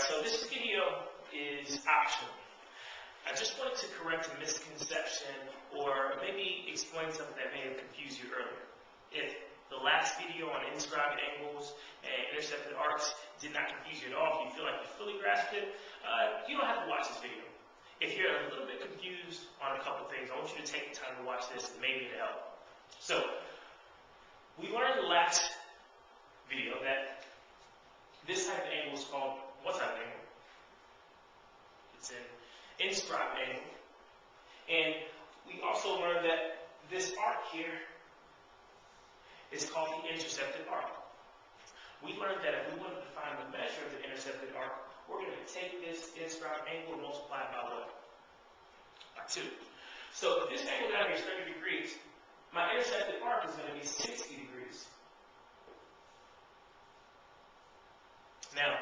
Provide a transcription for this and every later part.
so this video is optional. I just wanted to correct a misconception or maybe explain something that may have confused you earlier. If the last video on inscribed angles and intercepted arcs did not confuse you at all, if you feel like you fully grasped it, you don't have to watch this video. If you're a little bit confused on a couple things, I want you to take the time to watch this and maybe it'll help. So, we learned in the last video that this type of angle is called, what type of angle? It's an inscribed angle. And we also learned that this arc here is called the intercepted arc. We learned that if we wanted to find the measure of the intercepted arc, we're going to take this inscribed angle and multiply it by what? By 2. So if this angle down here is 30 degrees, my intercepted arc is going to be 60 degrees. Now,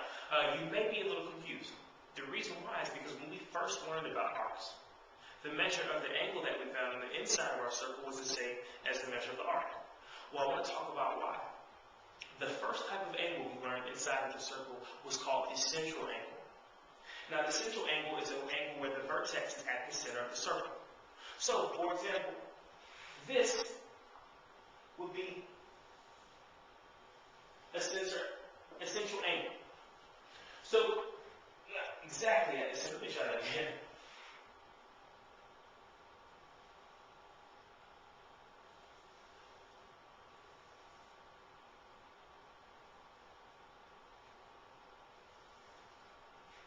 you may be a little confused. The reason why is because when we first learned about arcs, the measure of the angle that we found on the inside of our circle was the same as the measure of the arc. Well, I want to talk about why. The first type of angle we learned inside of the circle was called the central angle. Now, the central angle is an angle where the vertex is at the center of the circle. So, for example, this would be a central angle. So, yeah, exactly at the center. Let me try that again.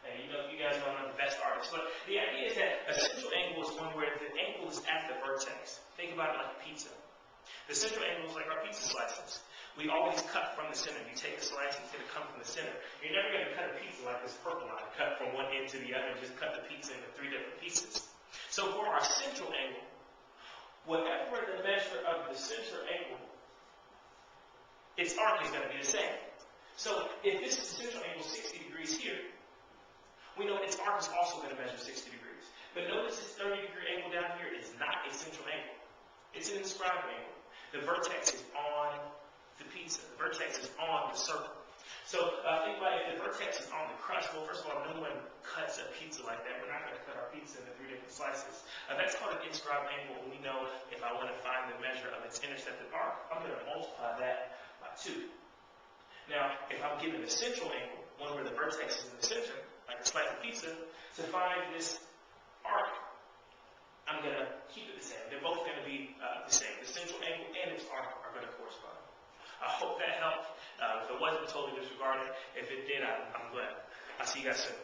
Hey, you guys don't know the best artists, but the idea is that a central angle is one where the angle is at the vertex. Think about it like pizza. The central angle is like our pizza slices. We always cut from the center. You take a slice, it's going to come from the center. You're never going to cut a pizza like this purple line, cut from one end to the other and just cut the pizza into 3 different pieces. So for our central angle, whatever the measure of the center angle, its arc is going to be the same. So if this is central angle 60 degrees here, we know its arc is also going to measure 60 degrees. But notice this 30-degree angle down here is not a central angle. It's an inscribed angle. The vertex is on the pizza. The vertex is on the circle. So think about if the vertex is on the crust. Well, first of all, no one cuts a pizza like that. We're not going to cut our pizza into 3 different slices. That's called an inscribed angle. And we know if I want to find the measure of its intercepted arc, I'm going to multiply that by 2. Now, if I'm given a central angle, one where the vertex is in the center, like a slice of pizza, to find this arc, I'm going to keep it the same. They're both going to be the same. The central angle and its arc are going to correspond. I hope that helped. If it wasn't, totally disregard it. If it did, I'm glad. I'll see you guys soon.